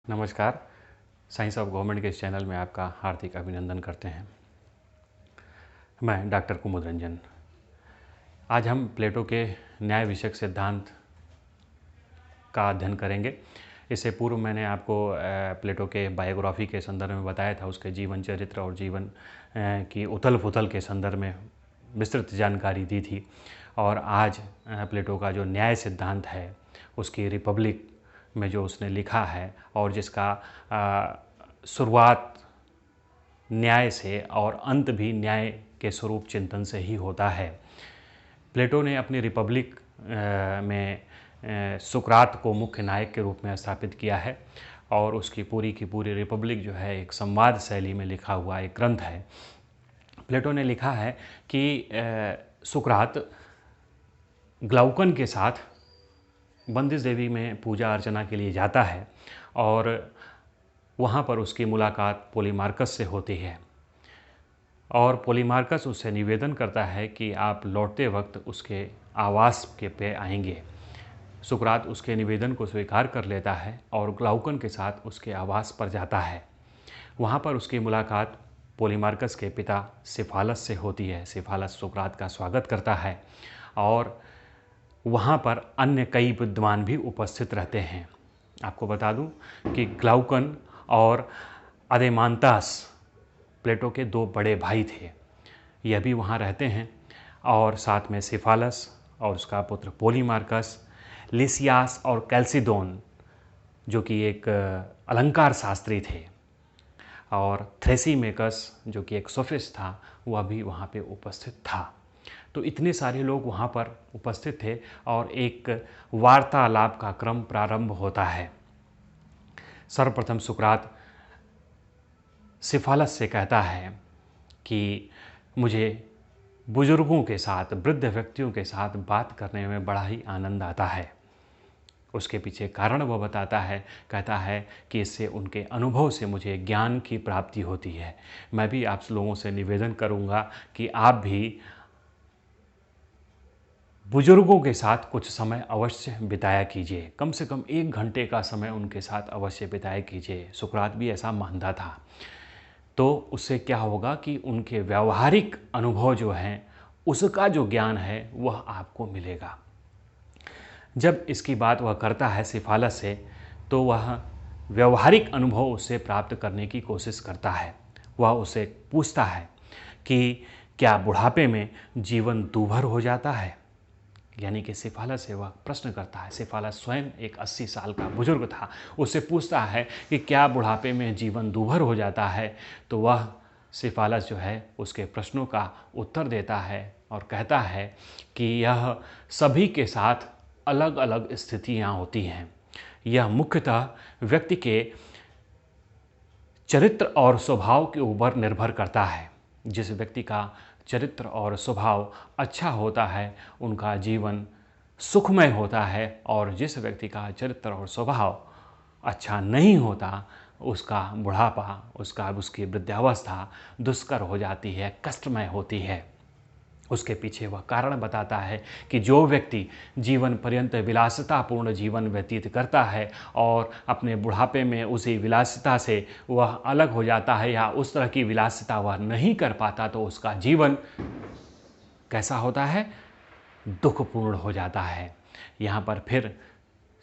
नमस्कार। Science of government के इस चैनल में आपका हार्दिक अभिनंदन करते हैं। मैं डॉक्टर कुमुद रंजन। आज हम प्लेटो के न्याय विषयक सिद्धांत का अध्ययन करेंगे। इससे पूर्व मैंने आपको प्लेटो के बायोग्राफी के संदर्भ में बताया था, उसके जीवन चरित्र और जीवन की उथल पुथल के संदर्भ में विस्तृत जानकारी दी थी। और आज प्लेटो का जो न्याय सिद्धांत है उसकी रिपब्लिक में जो उसने लिखा है और जिसका शुरुआत न्याय से और अंत भी न्याय के स्वरूप चिंतन से ही होता है। प्लेटो ने अपनी रिपब्लिक में सुकरात को मुख्य नायक के रूप में स्थापित किया है और उसकी पूरी की पूरी रिपब्लिक जो है एक संवाद शैली में लिखा हुआ एक ग्रंथ है। प्लेटो ने लिखा है कि सुकरात ग्लाउकन के साथ बंदिश देवी में पूजा अर्चना के लिए जाता है और वहाँ पर उसकी मुलाकात पोलीमार्कस से होती है और पोलीमार्कस उससे निवेदन करता है कि आप लौटते वक्त उसके आवास के पे आएंगे। सुकरात उसके निवेदन को स्वीकार कर लेता है और ग्लाउकन के साथ उसके आवास पर जाता है। वहाँ पर उसकी मुलाकात पोलीमार्कस के पिता सिफालस से होती है। सिफालस सुकरात का स्वागत करता है और वहाँ पर अन्य कई विद्वान भी उपस्थित रहते हैं। आपको बता दूं कि ग्लाउकन और अदेमांतास प्लेटो के दो बड़े भाई थे। यह भी वहाँ रहते हैं और साथ में सिफालस और उसका पुत्र पोलीमार्कस, लिसियास और कैल्सिडोन जो कि एक अलंकार शास्त्री थे, और थ्रेसीमेकस जो कि एक सोफिस्ट था, वह भी वहाँ पे उपस्थित था। तो इतने सारे लोग वहाँ पर उपस्थित थे और एक वार्तालाप का क्रम प्रारंभ होता है। सर्वप्रथम सुकरात सिफालस से कहता है कि मुझे बुजुर्गों के साथ, वृद्ध व्यक्तियों के साथ बात करने में बड़ा ही आनंद आता है। उसके पीछे कारण वह बताता है, कहता है कि इससे उनके अनुभव से मुझे ज्ञान की प्राप्ति होती है। मैं भी आप लोगों से निवेदन करूँगा कि आप भी बुजुर्गों के साथ कुछ समय अवश्य बिताया कीजिए। कम से कम 1 घंटे का समय उनके साथ अवश्य बिताया कीजिए। सुकरात भी ऐसा मानता था। तो उससे क्या होगा कि उनके व्यावहारिक अनुभव जो हैं, उसका जो ज्ञान है वह आपको मिलेगा। जब इसकी बात वह करता है सिफालस से, तो वह व्यावहारिक अनुभव उससे प्राप्त करने की कोशिश करता है। वह उससे पूछता है कि क्या बुढ़ापे में जीवन दूभर हो जाता है? यानी कि सिफालस से वह प्रश्न करता है। सिफालस स्वयं एक 80 साल का बुजुर्ग था। उससे पूछता है कि क्या बुढ़ापे में जीवन दूभर हो जाता है? तो वह सिफालस जो है उसके प्रश्नों का उत्तर देता है और कहता है कि यह सभी के साथ अलग अलग स्थितियां होती हैं। यह मुख्यतः व्यक्ति के चरित्र और स्वभाव के ऊपर निर्भर करता है। जिस व्यक्ति का चरित्र और स्वभाव अच्छा होता है उनका जीवन सुखमय होता है, और जिस व्यक्ति का चरित्र और स्वभाव अच्छा नहीं होता उसका बुढ़ापा, उसकी वृद्धावस्था दुष्कर हो जाती है, कष्टमय होती है। उसके पीछे वह कारण बताता है कि जो व्यक्ति जीवन पर्यंत विलासितापूर्ण जीवन व्यतीत करता है और अपने बुढ़ापे में उसी विलासिता से वह अलग हो जाता है या उस तरह की विलासिता वह नहीं कर पाता, तो उसका जीवन कैसा होता है? दुखपूर्ण हो जाता है। यहाँ पर फिर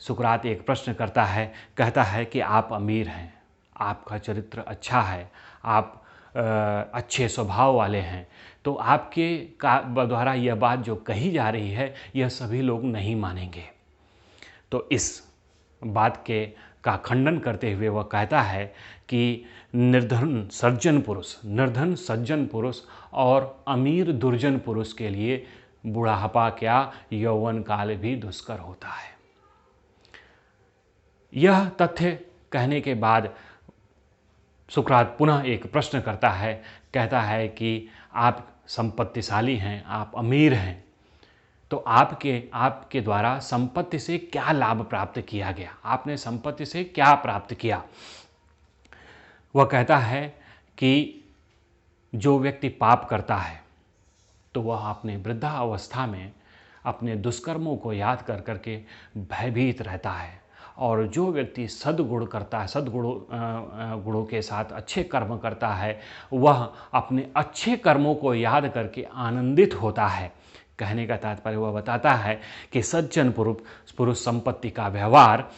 सुकरात एक प्रश्न करता है, कहता है कि आप अमीर हैं, आपका चरित्र अच्छा है, आप अच्छे स्वभाव वाले हैं, तो आपके द्वारा यह बात जो कही जा रही है यह सभी लोग नहीं मानेंगे। तो इस बात का खंडन करते हुए वह कहता है कि निर्धन सज्जन पुरुष और अमीर दुर्जन पुरुष के लिए बुढ़ापा क्या, यौवन काल भी दुष्कर होता है। यह तथ्य कहने के बाद सुकरात पुनः एक प्रश्न करता है, कहता है कि आप संपत्तिशाली हैं, आप अमीर हैं, तो आपके द्वारा संपत्ति से क्या लाभ प्राप्त किया गया? आपने संपत्ति से क्या प्राप्त किया? वह कहता है कि जो व्यक्ति पाप करता है तो वह अपने वृद्धावस्था में अपने दुष्कर्मों को याद कर करके भयभीत रहता है और जो व्यक्ति सद्गुण करता है, गुणों के साथ अच्छे कर्म करता है, वह अपने अच्छे कर्मों को याद करके आनंदित होता है। कहने का तात्पर्य वह बताता है कि सज्जन पुरुष संपत्ति का व्यवहार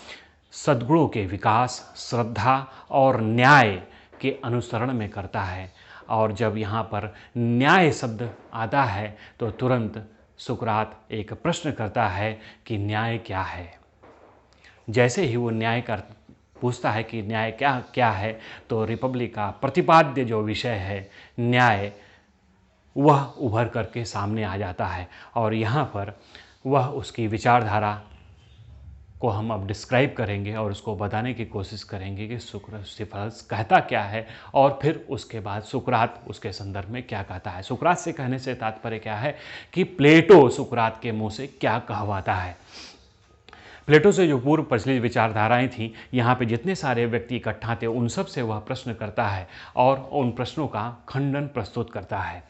सद्गुणों के विकास, श्रद्धा और न्याय के अनुसरण में करता है। और जब यहाँ पर न्याय शब्द आता है तो तुरंत सुकरात एक प्रश्न करता है कि न्याय क्या है। जैसे ही वो पूछता है कि न्याय क्या क्या है, तो रिपब्लिक का प्रतिपाद्य जो विषय है न्याय, वह उभर करके सामने आ जाता है। और यहाँ पर वह उसकी विचारधारा को हम अब डिस्क्राइब करेंगे और उसको बताने की कोशिश करेंगे कि सिफालस कहता क्या है, और फिर उसके बाद सुकरात उसके संदर्भ में क्या कहता है। सुकरात से कहने से तात्पर्य क्या है कि प्लेटो सुकरात के मुंह से क्या कहवाता है। प्लेटो से जो पूर्व प्रचलित विचारधाराएं थीं, यहाँ पे जितने सारे व्यक्ति इकट्ठा थे उन सब से वह प्रश्न करता है और उन प्रश्नों का खंडन प्रस्तुत करता है।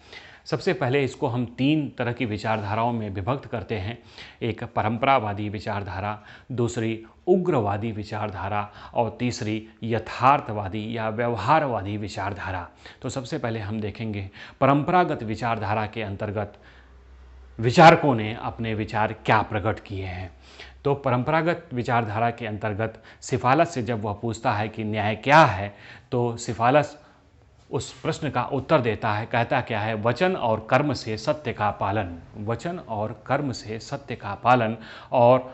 सबसे पहले इसको हम 3 तरह की विचारधाराओं में विभक्त करते हैं। एक परंपरावादी विचारधारा, दूसरी उग्रवादी विचारधारा और तीसरी यथार्थवादी या व्यवहारवादी विचारधारा। तो सबसे पहले हम देखेंगे परंपरागत विचारधारा के अंतर्गत विचारकों ने अपने विचार क्या प्रकट किए हैं। तो परंपरागत विचारधारा के अंतर्गत सिफालस से जब वह पूछता है कि न्याय क्या है, तो सिफालस उस प्रश्न का उत्तर देता है। कहता क्या है, वचन और कर्म से सत्य का पालन, वचन और कर्म से सत्य का पालन और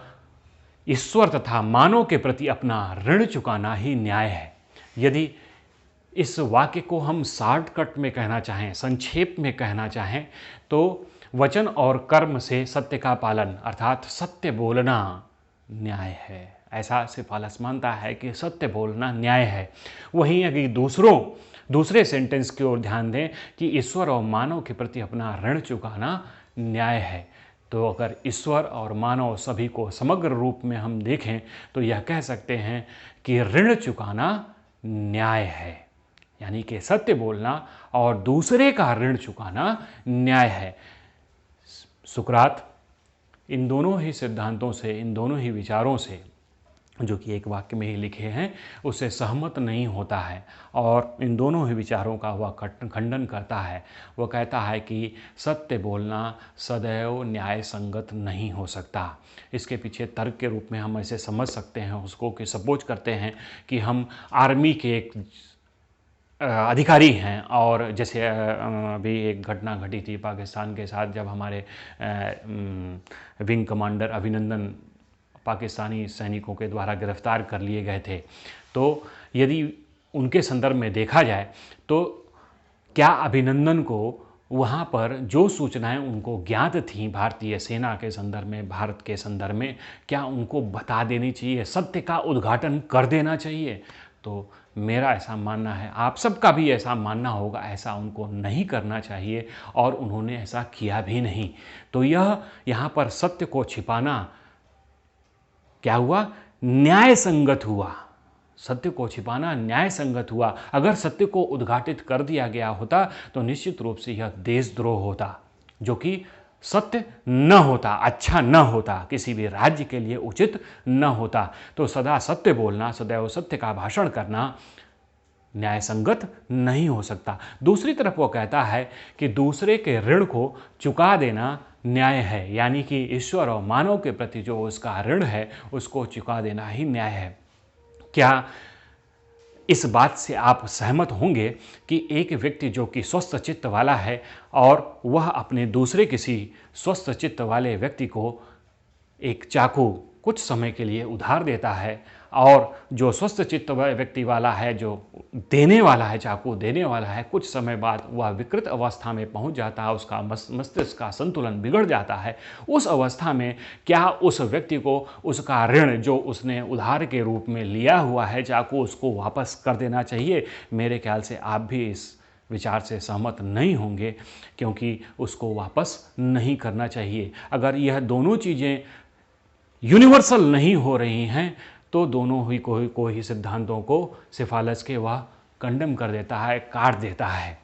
ईश्वर तथा मानव के प्रति अपना ऋण चुकाना ही न्याय है। यदि इस वाक्य को हम शॉर्टकट में कहना चाहें, संक्षेप में कहना चाहें, तो वचन और कर्म से सत्य का पालन अर्थात सत्य बोलना न्याय है। ऐसा सिफालस मानता है कि सत्य बोलना न्याय है। वहीं अगर दूसरे सेंटेंस की ओर ध्यान दें कि ईश्वर और मानव के प्रति अपना ऋण चुकाना न्याय है, तो अगर ईश्वर और मानव सभी को समग्र रूप में हम देखें तो यह कह सकते हैं कि ऋण चुकाना न्याय है, यानी कि सत्य बोलना और दूसरे का ऋण चुकाना न्याय है। सुकरात इन दोनों ही सिद्धांतों से, इन दोनों ही विचारों से, जो कि एक वाक्य में ही लिखे हैं, उससे सहमत नहीं होता है और इन दोनों ही विचारों का वह खंडन करता है। वह कहता है कि सत्य बोलना सदैव न्याय संगत नहीं हो सकता। इसके पीछे तर्क के रूप में हम ऐसे समझ सकते हैं उसको कि सपोज करते हैं कि हम आर्मी के एक अधिकारी हैं और जैसे अभी एक घटना घटी थी पाकिस्तान के साथ, जब हमारे विंग कमांडर अभिनंदन पाकिस्तानी सैनिकों के द्वारा गिरफ्तार कर लिए गए थे। तो यदि उनके संदर्भ में देखा जाए तो क्या अभिनंदन को वहाँ पर जो सूचनाएं उनको ज्ञात थीं भारतीय सेना के संदर्भ में, भारत के संदर्भ में, क्या उनको बता देनी चाहिए, सत्य का उद्घाटन कर देना चाहिए? तो मेरा ऐसा मानना है, आप सबका भी ऐसा मानना होगा, ऐसा उनको नहीं करना चाहिए और उन्होंने ऐसा किया भी नहीं। तो यह यहाँ पर सत्य को छिपाना क्या हुआ? न्याय संगत हुआ। सत्य को छिपाना न्याय संगत हुआ। अगर सत्य को उद्घाटित कर दिया गया होता तो निश्चित रूप से यह देशद्रोह होता, जो कि सत्य न होता, अच्छा न होता, किसी भी राज्य के लिए उचित न होता। तो सदा सत्य बोलना, सदैव सत्य का भाषण करना न्याय संगत नहीं हो सकता। दूसरी तरफ वो कहता है कि दूसरे के ऋण को चुका देना न्याय है, यानी कि ईश्वर और मानव के प्रति जो उसका ऋण है उसको चुका देना ही न्याय है। क्या इस बात से आप सहमत होंगे कि एक व्यक्ति जो कि स्वस्थ चित्त वाला है और वह अपने दूसरे किसी स्वस्थ चित्त वाले व्यक्ति को एक चाकू कुछ समय के लिए उधार देता है, और जो स्वस्थ चित्त व्यक्ति वाला है, जो देने वाला है, चाकू देने वाला है, कुछ समय बाद वह विकृत अवस्था में पहुंच जाता है, उसका मस्तिष्क का संतुलन बिगड़ जाता है। उस अवस्था में क्या उस व्यक्ति को उसका ऋण जो उसने उधार के रूप में लिया हुआ है चाकू, उसको वापस कर देना चाहिए? मेरे ख्याल से आप भी इस विचार से सहमत नहीं होंगे, क्योंकि उसको वापस नहीं करना चाहिए। अगर यह दोनों चीज़ें यूनिवर्सल नहीं हो रही हैं तो दोनों ही को ही सिद्धांतों को सिफालस के वह कंडम कर देता है, काट देता है।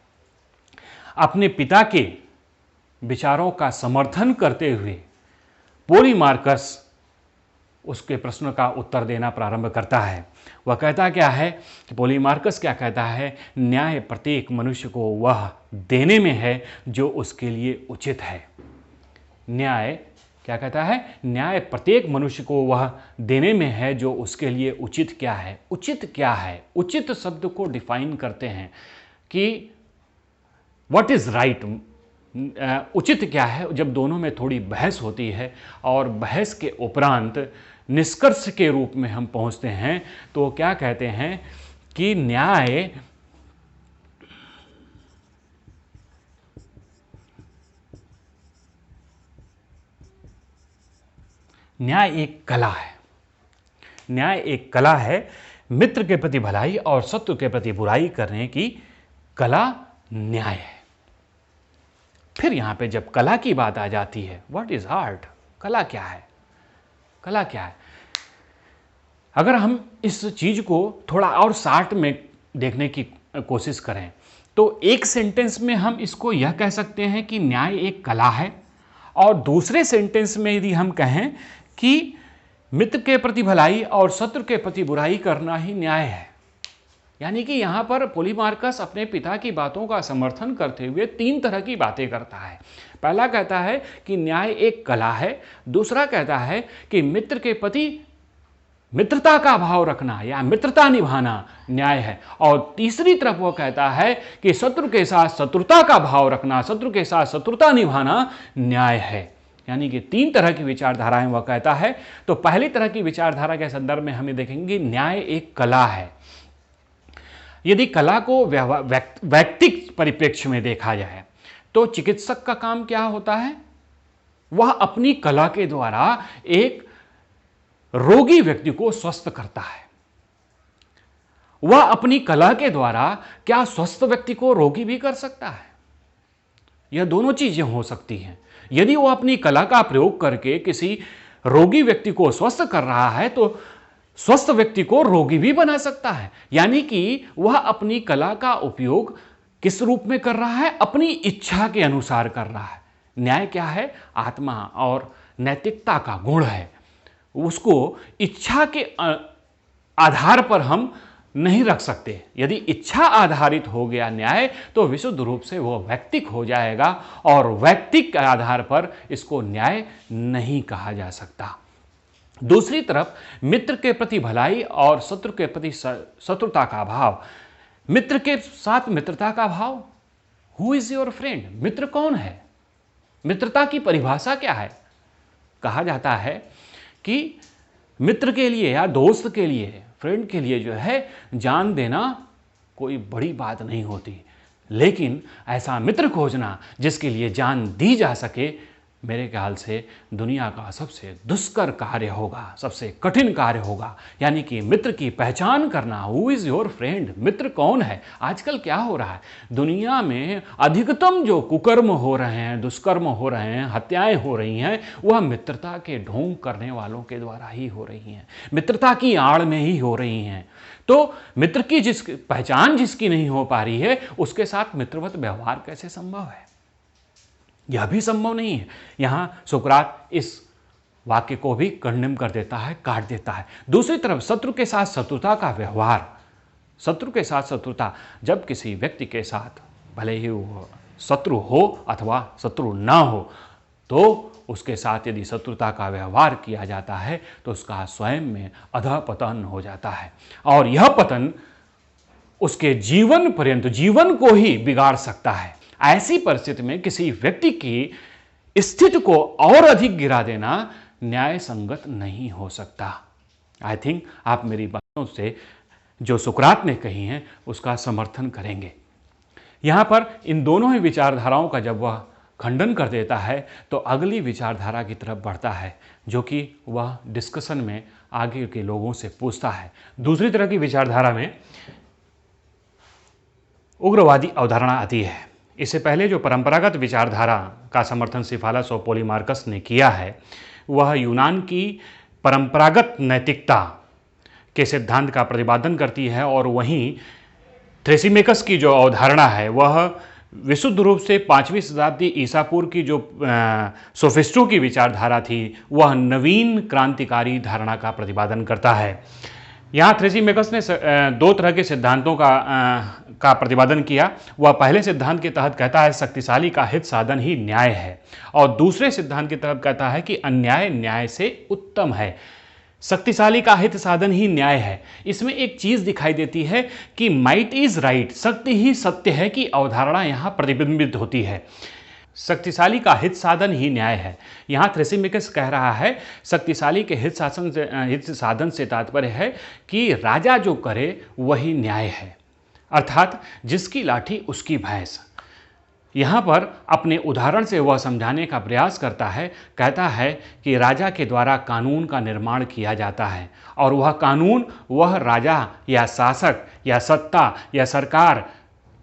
अपने पिता के विचारों का समर्थन करते हुए पोलीमार्कस उसके प्रश्न का उत्तर देना प्रारंभ करता है। वह कहता क्या है कि पोलीमार्कस क्या कहता है, न्याय प्रत्येक मनुष्य को वह देने में है जो उसके लिए उचित है। न्याय क्या कहता है, न्याय प्रत्येक मनुष्य को वह देने में है जो उसके लिए उचित क्या है। उचित क्या है? उचित शब्द को डिफाइन करते हैं कि व्हाट इज राइट। उचित क्या है? जब दोनों में थोड़ी बहस होती है और बहस के उपरांत निष्कर्ष के रूप में हम पहुंचते हैं तो क्या कहते हैं कि न्याय एक कला है। न्याय एक कला है। मित्र के प्रति भलाई और शत्रु के प्रति बुराई करने की कला न्याय है। फिर यहां पे जब कला की बात आ जाती है, व्हाट इज आर्ट? कला क्या है? कला क्या है? अगर हम इस चीज को थोड़ा और शार्ट में देखने की कोशिश करें तो एक सेंटेंस में हम इसको यह कह सकते हैं कि न्याय एक कला है, और दूसरे सेंटेंस में यदि हम कहें कि मित्र के प्रति भलाई और शत्रु के प्रति बुराई करना ही न्याय है। यानी कि यहां पर पोलीमार्कस अपने पिता की बातों का समर्थन करते हुए तीन तरह की बातें करता है। पहला कहता है कि न्याय एक कला है, दूसरा कहता है कि मित्र के प्रति मित्रता का भाव रखना या मित्रता निभाना न्याय है, और तीसरी तरफ वो कहता है कि शत्रु के साथ शत्रुता का भाव रखना, शत्रु के साथ शत्रुता निभाना न्याय है। यानी कि तीन तरह की विचारधाराएं वह कहता है। तो पहली तरह की विचारधारा के संदर्भ में हमें देखेंगे न्याय एक कला है। यदि कला को वैयक्तिक परिप्रेक्ष्य में देखा जाए तो चिकित्सक का काम क्या होता है? वह अपनी कला के द्वारा एक रोगी व्यक्ति को स्वस्थ करता है। वह अपनी कला के द्वारा क्या स्वस्थ व्यक्ति को रोगी भी कर सकता है? यह दोनों चीजें हो सकती हैं। यदि वह अपनी कला का प्रयोग करके किसी रोगी व्यक्ति को स्वस्थ कर रहा है तो स्वस्थ व्यक्ति को रोगी भी बना सकता है। यानी कि वह अपनी कला का उपयोग किस रूप में कर रहा है? अपनी इच्छा के अनुसार कर रहा है। न्याय क्या है? आत्मा और नैतिकता का गुण है। उसको इच्छा के आधार पर हम नहीं रख सकते। यदि इच्छा आधारित हो गया न्याय तो विशुद्ध रूप से वो वैयक्तिक हो जाएगा, और वैयक्तिक के आधार पर इसको न्याय नहीं कहा जा सकता। दूसरी तरफ मित्र के प्रति भलाई और शत्रु के प्रति शत्रुता का भाव। मित्र के साथ मित्रता का भाव। Who is your friend? मित्र कौन है? मित्रता की परिभाषा क्या है? कहा जाता है कि मित्र के लिए या दोस्त के लिए, फ्रेंड के लिए जो है जान देना कोई बड़ी बात नहीं होती, लेकिन ऐसा मित्र खोजना जिसके लिए जान दी जा सके, मेरे ख्याल से दुनिया का सबसे दुष्कर कार्य होगा, सबसे कठिन कार्य होगा। यानी कि मित्र की पहचान करना। Who is your friend? मित्र कौन है? आजकल क्या हो रहा है दुनिया में? अधिकतम जो कुकर्म हो रहे हैं, दुष्कर्म हो रहे हैं, हत्याएं हो रही हैं, वह मित्रता के ढोंग करने वालों के द्वारा ही हो रही हैं, मित्रता की आड़ में ही हो रही हैं। तो मित्र की पहचान जिसकी नहीं हो पा रही है, उसके साथ मित्रवत व्यवहार कैसे संभव है? यह भी संभव नहीं है। यहां सुकरात इस वाक्य को भी कंडेम कर देता है, काट देता है। दूसरी तरफ शत्रु के साथ शत्रुता का व्यवहार। शत्रु के साथ शत्रुता, जब किसी व्यक्ति के साथ भले ही वो शत्रु हो अथवा शत्रु ना हो, तो उसके साथ यदि शत्रुता का व्यवहार किया जाता है तो उसका स्वयं में अधःपतन हो जाता है, और यह पतन उसके जीवन पर्यंत, जीवन को ही बिगाड़ सकता है। ऐसी परिस्थिति में किसी व्यक्ति की स्थिति को और अधिक गिरा देना न्याय संगत नहीं हो सकता। आई थिंक आप मेरी बातों से जो सुकरात ने कही हैं उसका समर्थन करेंगे। यहां पर इन दोनों ही विचारधाराओं का जब वह खंडन कर देता है तो अगली विचारधारा की तरफ बढ़ता है, जो कि वह डिस्कशन में आगे के लोगों से पूछता है। दूसरी तरह की विचारधारा में उग्रवादी अवधारणा आती है। इससे पहले जो परंपरागत विचारधारा का समर्थन सिफालस और पोलीमार्कस ने किया है, वह यूनान की परंपरागत नैतिकता के सिद्धांत का प्रतिपादन करती है, और वहीं थ्रेसिमेकस की जो अवधारणा है वह विशुद्ध रूप से 5वीं शताब्दी ईसा पूर्व की जो सोफिस्टों की विचारधारा थी वह नवीन क्रांतिकारी धारणा का प्रतिपादन करता है। यहाँ थ्रेसिमेकस ने दो तरह के सिद्धांतों का प्रतिपादन किया। वह पहले सिद्धांत के तहत कहता है शक्तिशाली का हित साधन ही न्याय है, और दूसरे सिद्धांत के तहत कहता है कि अन्याय न्याय से उत्तम है। शक्तिशाली का हित साधन ही न्याय है। इसमें एक चीज दिखाई देती है कि माइट इज राइट, शक्ति ही सत्य है की अवधारणा यहाँ प्रतिबिंबित होती है। शक्तिशाली का हित साधन ही न्याय है। यहाँ थ्रेसिमेकस कह रहा है शक्तिशाली के हित साधन से तात्पर्य है कि राजा जो करे वही न्याय है, अर्थात जिसकी लाठी उसकी भैंस। यहाँ पर अपने उदाहरण से वह समझाने का प्रयास करता है, कहता है कि राजा के द्वारा कानून का निर्माण किया जाता है और वह कानून वह राजा या शासक या सत्ता या सरकार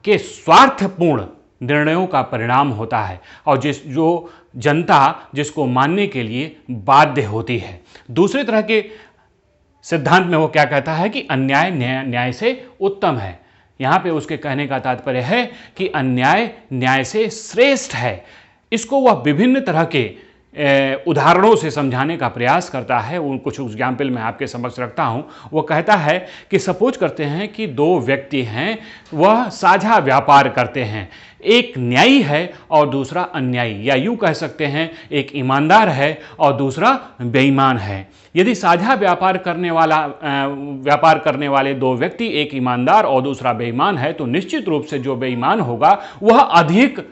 के स्वार्थपूर्ण निर्णयों का परिणाम होता है और जो जनता जिसको मानने के लिए बाध्य होती है। दूसरे तरह के सिद्धांत में वो क्या कहता है कि अन्याय न्याय से उत्तम है। यहाँ पे उसके कहने का तात्पर्य है कि अन्याय न्याय से श्रेष्ठ है। इसको वह विभिन्न तरह के उदाहरणों से समझाने का प्रयास करता है। उन कुछ एग्जाम्पल मैं आपके समक्ष रखता हूँ। वो कहता है कि सपोज करते हैं कि दो व्यक्ति हैं, वह साझा व्यापार करते हैं, एक न्यायी है और दूसरा अन्यायी, या यूँ कह सकते हैं एक ईमानदार है और दूसरा बेईमान है। यदि साझा व्यापार करने वाले दो व्यक्ति, एक ईमानदार और दूसरा बेईमान है, तो निश्चित रूप से जो बेईमान होगा वह अधिक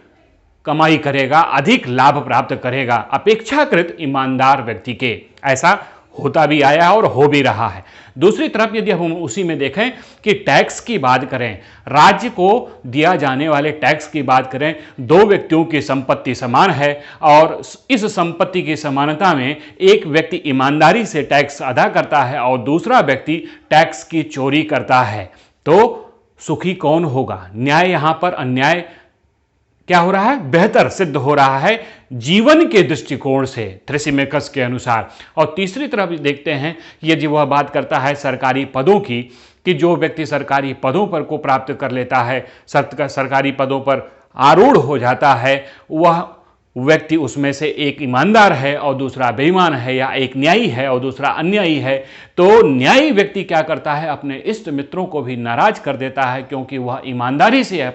कमाई करेगा, अधिक लाभ प्राप्त करेगा अपेक्षाकृत ईमानदार व्यक्ति के। ऐसा होता भी आया और हो भी रहा है। दूसरी तरफ यदि हम उसी में देखें कि टैक्स की बात करें, राज्य को दिया जाने वाले टैक्स की बात करें, दो व्यक्तियों की संपत्ति समान है और इस संपत्ति की समानता में एक व्यक्ति ईमानदारी से टैक्स अदा करता है और दूसरा व्यक्ति टैक्स की चोरी करता है, तो सुखी कौन होगा? न्याय यहां पर अन्याय क्या हो रहा है? बेहतर सिद्ध हो रहा है जीवन के दृष्टिकोण से थ्रेसिमेकस के अनुसार। और तीसरी तरफ देखते हैं यदि वह बात करता है सरकारी पदों की, कि जो व्यक्ति सरकारी पदों पर को प्राप्त कर लेता है, सरकारी पदों पर आरूढ़ हो जाता है, वह व्यक्ति उसमें से एक ईमानदार है और दूसरा बेईमान है, या एक न्यायी है और दूसरा अन्यायी है। तो न्यायी व्यक्ति क्या करता है? अपने इष्ट मित्रों को भी नाराज कर देता है, क्योंकि वह ईमानदारी से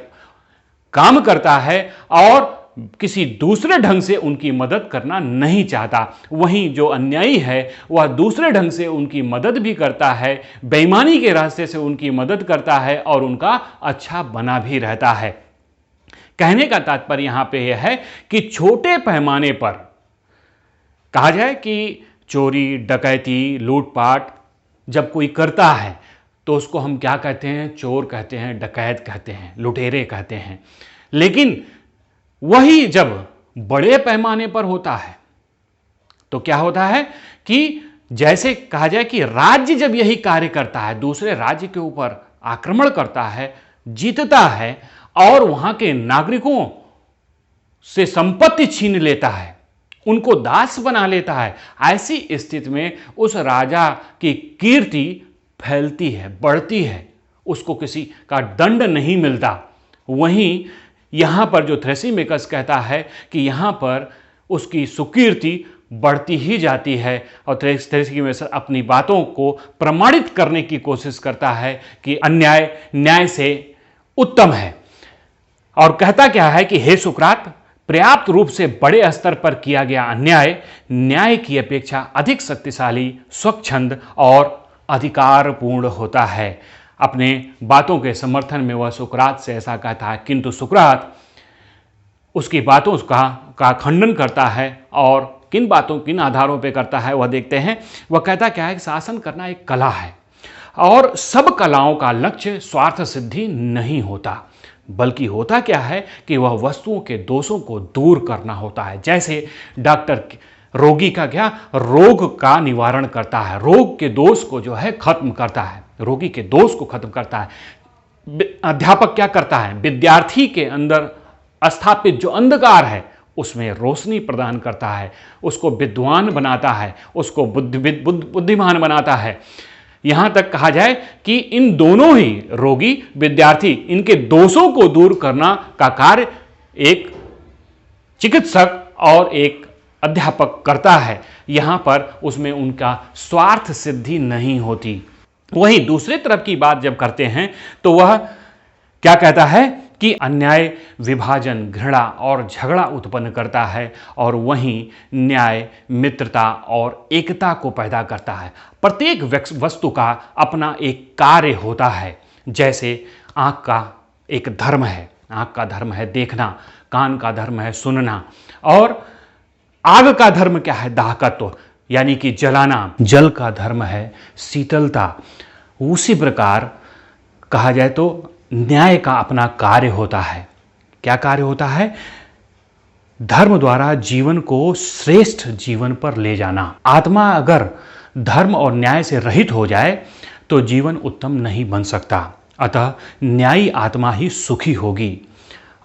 काम करता है और किसी दूसरे ढंग से उनकी मदद करना नहीं चाहता। वहीं जो अन्यायी है वह दूसरे ढंग से उनकी मदद भी करता है, बेईमानी के रास्ते से उनकी मदद करता है और उनका अच्छा बना भी रहता है। कहने का तात्पर्य यहां पे यह है कि छोटे पैमाने पर कहा जाए कि चोरी, डकैती, लूटपाट जब कोई करता है तो उसको हम क्या कहते हैं? चोर कहते हैं, डकैत कहते हैं, लुटेरे कहते हैं। लेकिन वही जब बड़े पैमाने पर होता है तो क्या होता है कि जैसे कहा जाए कि राज्य जब यही कार्य करता है, दूसरे राज्य के ऊपर आक्रमण करता है, जीतता है और वहां के नागरिकों से संपत्ति छीन लेता है, उनको दास बना लेता है, ऐसी स्थिति में उस राजा की कीर्ति फैलती है, बढ़ती है, उसको किसी का दंड नहीं मिलता। वहीं यहां पर जो थ्रेसिमेकस कहता है कि यहां पर उसकी सुकीर्ति बढ़ती ही जाती है और थ्रेसिमेकस अपनी बातों को प्रमाणित करने की कोशिश करता है कि अन्याय न्याय से उत्तम है। और कहता क्या है कि हे सुकरात, पर्याप्त रूप से बड़े स्तर पर किया गया अन्याय न्याय की अपेक्षा अधिक शक्तिशाली, स्वच्छंद और अधिकारपूर्ण होता है। अपने बातों के समर्थन में वह सुकरात से ऐसा कहता है, किंतु सुकरात उसकी बातों का खंडन करता है और किन आधारों पे करता है वह देखते हैं। वह कहता क्या है कि शासन करना एक कला है और सब कलाओं का लक्ष्य स्वार्थ सिद्धि नहीं होता, बल्कि होता क्या है कि वह वस्तुओं के दोषों को दूर करना होता है। जैसे डॉक्टर रोगी का रोग का निवारण करता है, रोग के दोष को जो है खत्म करता है, रोगी के दोष को खत्म करता है। अध्यापक क्या करता है? विद्यार्थी के अंदर स्थापित जो अंधकार है उसमें रोशनी प्रदान करता है, उसको विद्वान बनाता है, उसको बुद्धिमान बनाता है। यहां तक कहा जाए कि इन दोनों ही रोगी, विद्यार्थी, इनके दोषों को दूर करना का कार्य एक चिकित्सक और एक अध्यापक करता है। यहां पर उसमें उनका स्वार्थ सिद्धि नहीं होती। वहीं दूसरे तरफ की बात जब करते हैं तो वह क्या कहता है कि अन्याय विभाजन, घृणा और झगड़ा उत्पन्न करता है और वहीं न्याय मित्रता और एकता को पैदा करता है। प्रत्येक वस्तु का अपना एक कार्य होता है। जैसे आंख का एक धर्म है, आंख का धर्म है देखना, कान का धर्म है सुनना, और आग का धर्म क्या है? दाहकत्व, यानी कि जलाना। जल का धर्म है शीतलता। उसी प्रकार कहा जाए तो न्याय का अपना कार्य होता है। क्या कार्य होता है? धर्म द्वारा जीवन को श्रेष्ठ जीवन पर ले जाना। आत्मा अगर धर्म और न्याय से रहित हो जाए तो जीवन उत्तम नहीं बन सकता। अतः न्यायी आत्मा ही सुखी होगी।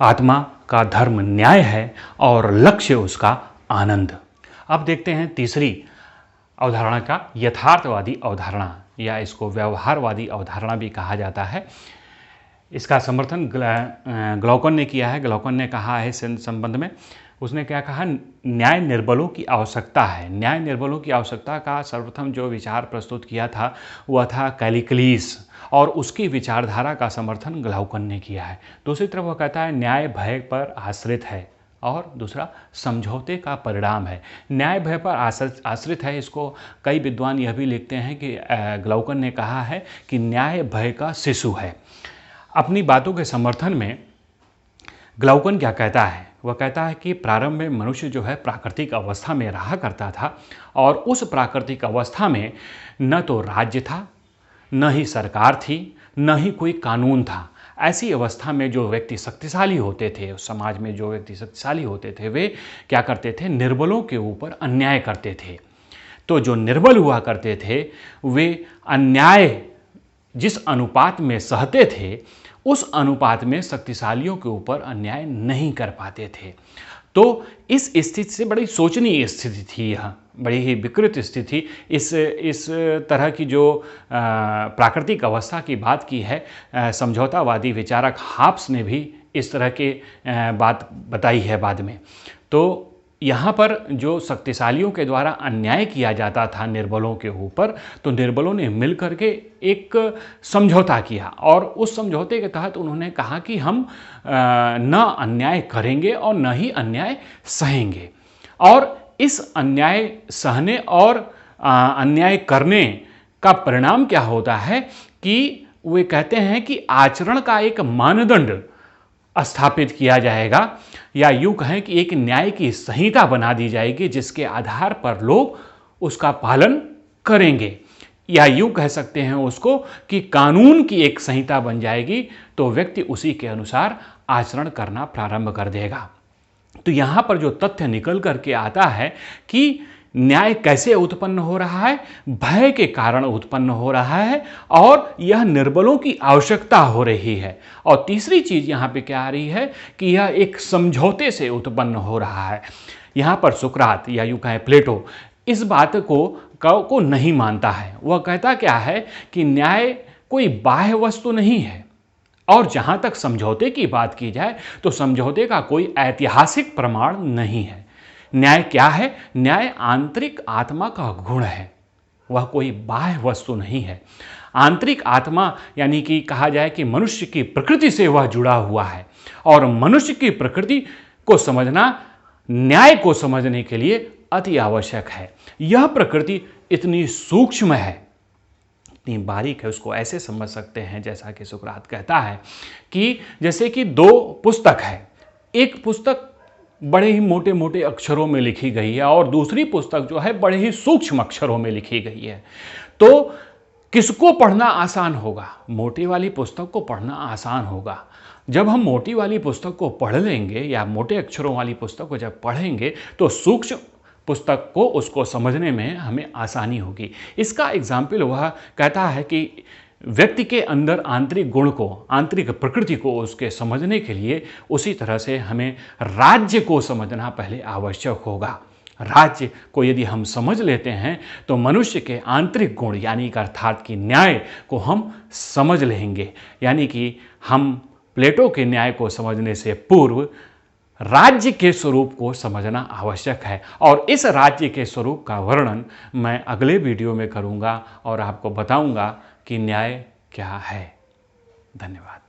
आत्मा का धर्म न्याय है और लक्ष्य उसका आनंद। अब देखते हैं तीसरी अवधारणा का यथार्थवादी अवधारणा, या इसको व्यवहारवादी अवधारणा भी कहा जाता है। इसका समर्थन ग्लॉकन ने किया है। ग्लॉकन ने कहा है इस संबंध में, उसने क्या कहा? न्याय निर्बलों की आवश्यकता है। न्याय निर्बलों की आवश्यकता का सर्वप्रथम जो विचार प्रस्तुत किया था वह था कैलिक्लीस, और उसकी विचारधारा का समर्थन ग्लॉकन ने किया है। दूसरी तरफ वह कहता है न्याय भय पर आश्रित है, और दूसरा समझौते का परिणाम है। न्याय भय पर आश्रित है, इसको कई विद्वान यह भी लिखते हैं कि ग्लॉकन ने कहा है कि न्याय भय का शिशु है। अपनी बातों के समर्थन में ग्लॉकन क्या कहता है? वह कहता है कि प्रारंभ में मनुष्य जो है प्राकृतिक अवस्था में रहा करता था, और उस प्राकृतिक अवस्था में न तो राज्य था, न ही सरकार थी, न ही कोई कानून था। ऐसी अवस्था में जो व्यक्ति शक्तिशाली होते थे, उस समाज में जो व्यक्ति शक्तिशाली होते थे, वे क्या करते थे? निर्बलों के ऊपर अन्याय करते थे। तो जो निर्बल हुआ करते थे वे अन्याय जिस अनुपात में सहते थे, उस अनुपात में शक्तिशालियों के ऊपर अन्याय नहीं कर पाते थे। तो इस स्थिति से बड़ी शोचनीय स्थिति थी, यह बड़ी ही विकृत स्थिति। इस तरह की जो प्राकृतिक अवस्था की बात की है, समझौतावादी विचारक हाब्स ने भी इस तरह के बात बताई है बाद में। तो यहाँ पर जो शक्तिशालियों के द्वारा अन्याय किया जाता था निर्बलों के ऊपर, तो निर्बलों ने मिलकर के एक समझौता किया, और उस समझौते के तहत उन्होंने कहा कि हम न अन्याय करेंगे और न ही अन्याय सहेंगे। और इस अन्याय सहने और अन्याय करने का परिणाम क्या होता है कि वे कहते हैं कि आचरण का एक मानदंड स्थापित किया जाएगा, या यूँ कहें कि एक न्याय की संहिता बना दी जाएगी जिसके आधार पर लोग उसका पालन करेंगे, या यूँ कह सकते हैं उसको कि कानून की एक संहिता बन जाएगी, तो व्यक्ति उसी के अनुसार आचरण करना प्रारंभ कर देगा। तो यहाँ पर जो तथ्य निकल करके आता है कि न्याय कैसे उत्पन्न हो रहा है? भय के कारण उत्पन्न हो रहा है, और यह निर्बलों की आवश्यकता हो रही है। और तीसरी चीज यहाँ पे क्या आ रही है कि यह एक समझौते से उत्पन्न हो रहा है। यहाँ पर सुकरात, या यूँ कहें प्लेटो, इस बात को नहीं मानता है। वह कहता क्या है कि न्याय कोई बाह्य वस्तु नहीं है, और जहाँ तक समझौते की बात की जाए तो समझौते का कोई ऐतिहासिक प्रमाण नहीं है। न्याय क्या है? न्याय आंतरिक आत्मा का गुण है, वह कोई बाह्य वस्तु नहीं है। आंतरिक आत्मा यानी कि कहा जाए कि मनुष्य की प्रकृति से वह जुड़ा हुआ है, और मनुष्य की प्रकृति को समझना न्याय को समझने के लिए अति आवश्यक है। यह प्रकृति इतनी सूक्ष्म है, इतनी बारीक है, उसको ऐसे समझ सकते हैं जैसा कि सुकरात कहता है कि जैसे कि दो पुस्तक है, एक पुस्तक बड़े ही मोटे मोटे अक्षरों में लिखी गई है और दूसरी पुस्तक जो है बड़े ही सूक्ष्म अक्षरों में लिखी गई है। तो किसको पढ़ना आसान होगा? मोटी वाली पुस्तक को पढ़ना आसान होगा। जब हम मोटी वाली पुस्तक को पढ़ लेंगे या मोटे अक्षरों वाली पुस्तक को जब पढ़ेंगे तो सूक्ष्म पुस्तक को उसको समझने में हमें आसानी होगी। इसका एग्जाम्पल वह कहता है कि व्यक्ति के अंदर आंतरिक गुण को, आंतरिक प्रकृति को उसके समझने के लिए उसी तरह से हमें राज्य को समझना पहले आवश्यक होगा। राज्य को यदि हम समझ लेते हैं तो मनुष्य के आंतरिक गुण यानी कि अर्थात कि न्याय को हम समझ लेंगे। यानी कि हम प्लेटो के न्याय को समझने से पूर्व राज्य के स्वरूप को समझना आवश्यक है, और इस राज्य के स्वरूप का वर्णन मैं अगले वीडियो में करूंगा और आपको बताऊंगा कि न्याय क्या है। धन्यवाद।